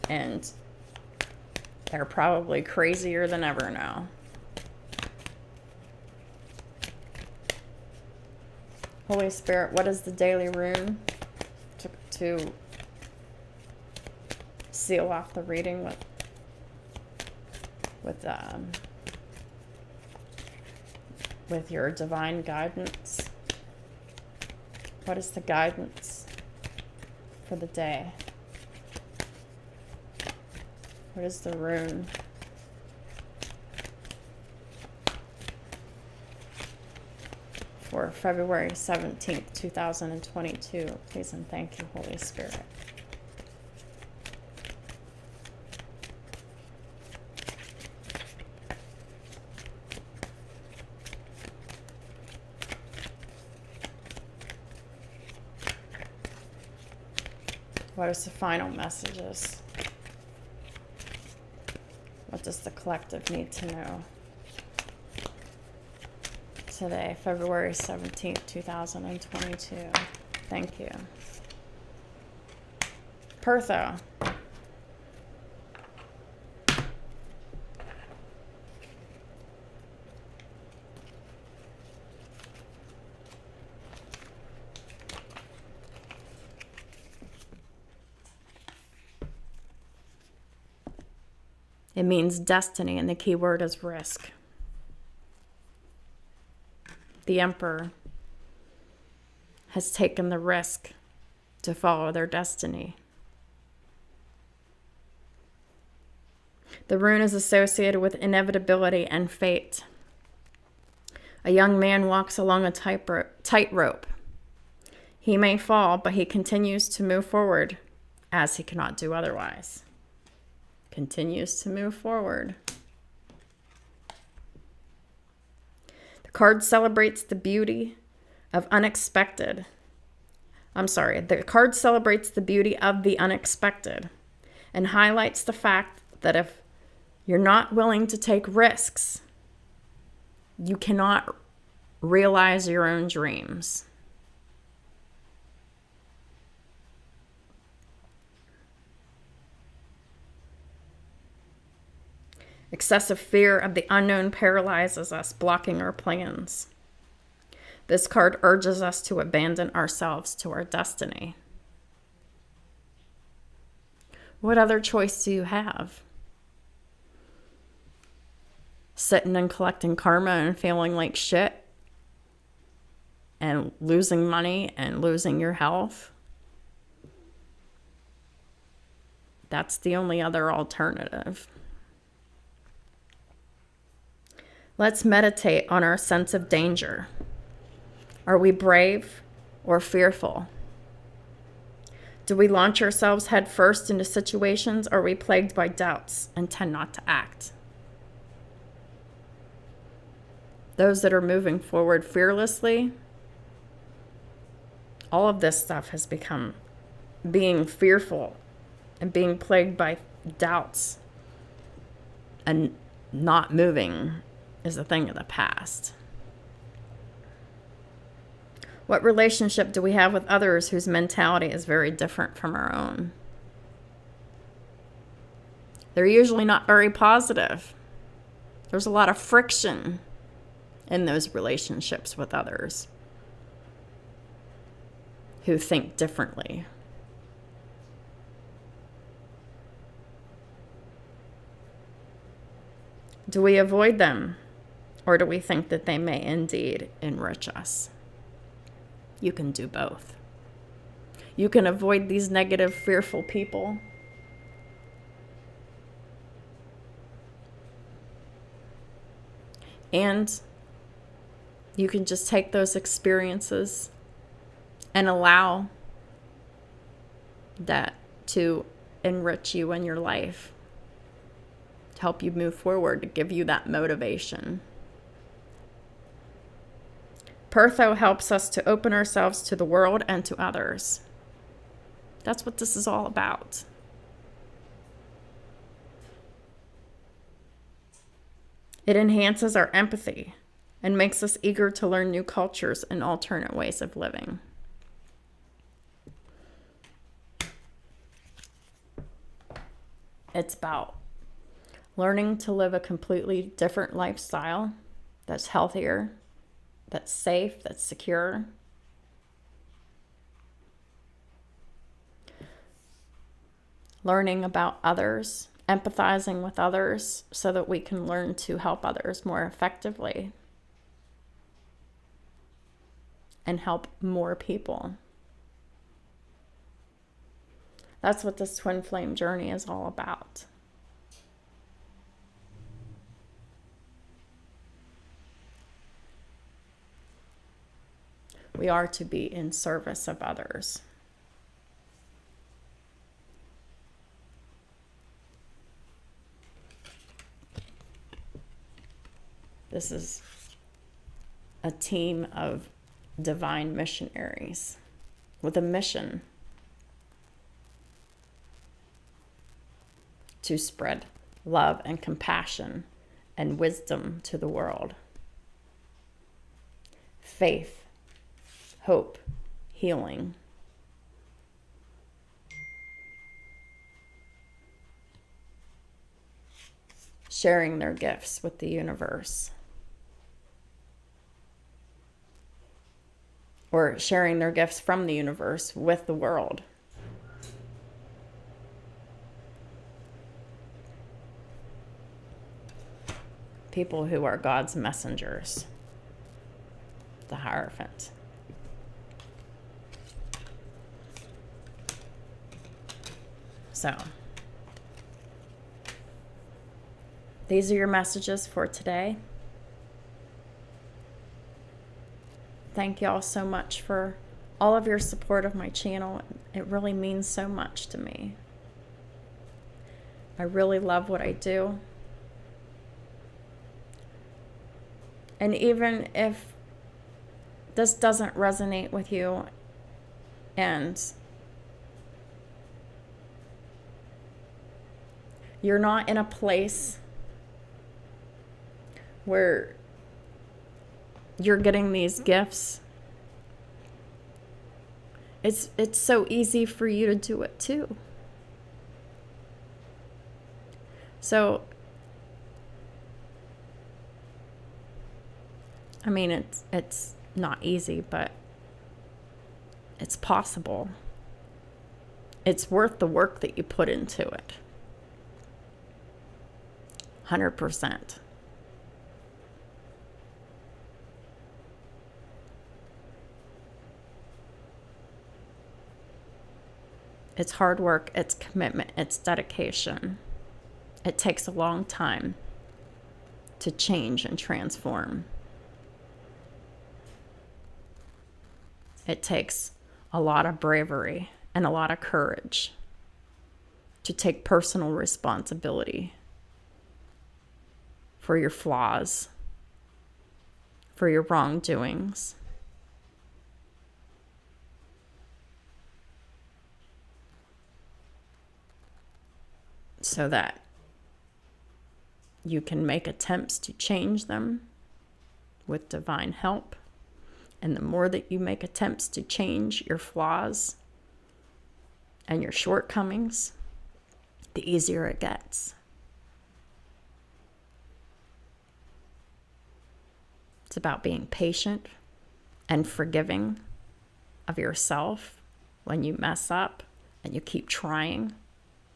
[SPEAKER 1] and they're probably crazier than ever now. Holy Spirit, what is the daily rune to seal off the reading with your divine guidance? What is the guidance for the day? What is the rune? For February 17th, 2022. Please and thank you, Holy Spirit. What is the final messages? What does the collective need to know? Today, February 17th, 2022. Thank you. Pertho. It means destiny, and the key word is risk. The Emperor has taken the risk to follow their destiny. The rune is associated with inevitability and fate. A young man walks along a tightrope. He may fall, but he continues to move forward as he cannot do otherwise. Continues to move forward. The card celebrates the beauty of unexpected. The card celebrates the beauty of the unexpected and highlights the fact that if you're not willing to take risks, you cannot realize your own dreams. Excessive fear of the unknown paralyzes us, blocking our plans. This card urges us to abandon ourselves to our destiny. What other choice do you have? sitting and collecting karma and feeling like shit and losing money and losing your health. That's the only other alternative. Let's meditate on our sense of danger. Are we brave or fearful? Do we launch ourselves head first into situations, or are we plagued by doubts and tend not to act? Those that are moving forward fearlessly, all of this stuff has become being fearful and being plagued by doubts and not moving is a thing of the past. What relationship do we have with others whose mentality is very different from our own? They're usually not very positive. There's a lot of friction in those relationships with others who think differently. Do we avoid them, or do we think that they may indeed enrich us? You can do both. You can avoid these negative, fearful people. And you can just take those experiences and allow that to enrich you in your life, to help you move forward, to give you that motivation. Pertho helps us to open ourselves to the world and to others. That's what this is all about. It enhances our empathy and makes us eager to learn new cultures and alternate ways of living. It's about learning to live a completely different lifestyle that's healthier, that's safe, that's secure. Learning about others, empathizing with others so that we can learn to help others more effectively and help more people. That's what this twin flame journey is all about. We are to be in service of others. This is a team of divine missionaries with a mission to spread love and compassion and wisdom to the world. Faith, hope, healing. Sharing their gifts with the universe. Or sharing their gifts from the universe with the world. People who are God's messengers. The Hierophant. So, these are your messages for today. Thank y'all so much for all of your support of my channel. It really means so much to me. I really love what I do. And even if this doesn't resonate with you and you're not in a place where you're getting these gifts, it's so easy for you to do it too. So, I mean, it's not easy, but it's possible. It's worth the work that you put into it. 100%. It's hard work, it's commitment, it's dedication. It takes a long time to change and transform. It takes a lot of bravery and a lot of courage to take personal responsibility for your flaws, for your wrongdoings. So that you can make attempts to change them with divine help. And the more that you make attempts to change your flaws and your shortcomings, the easier it gets. It's about being patient and forgiving of yourself when you mess up and you keep trying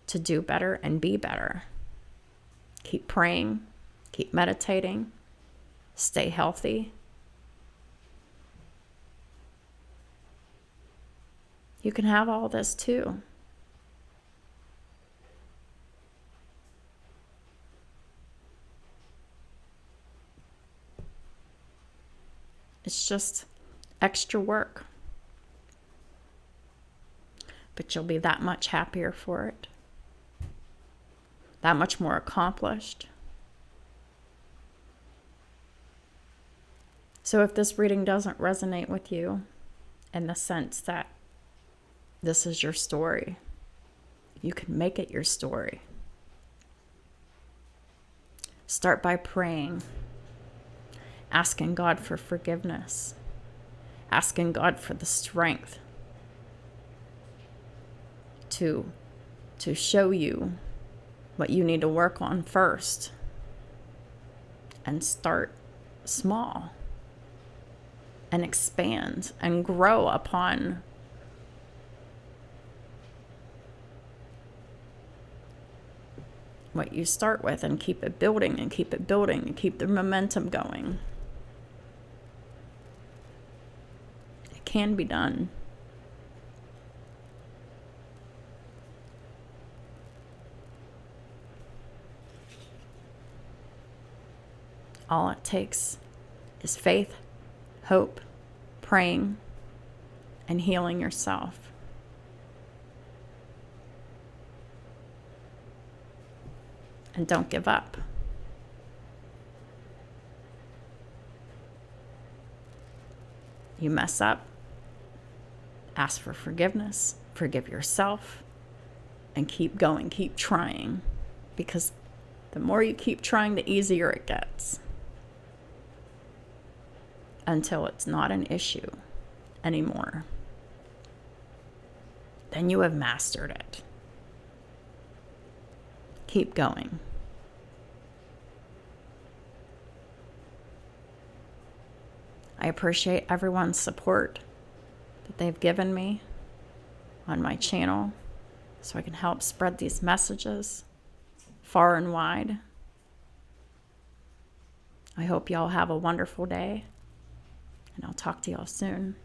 [SPEAKER 1] to do better and be better. Keep praying, keep meditating, stay healthy. You can have all this too. It's just extra work. But you'll be that much happier for it. That much more accomplished. So if this reading doesn't resonate with you in the sense that this is your story, you can make it your story. Start by praying, asking God for forgiveness, asking God for the strength to show you what you need to work on first, and start small and expand and grow upon what you start with, and keep it building and keep it building and keep the momentum going. It can be done. All it takes is faith, hope, praying, and healing yourself. And don't give up. You mess up, ask for forgiveness, forgive yourself, and keep going, keep trying. Because the more you keep trying, the easier it gets. Until it's not an issue anymore. Then you have mastered it. Keep going. I appreciate everyone's support that they've given me on my channel so I can help spread these messages far and wide. I hope y'all have a wonderful day, and I'll talk to y'all soon.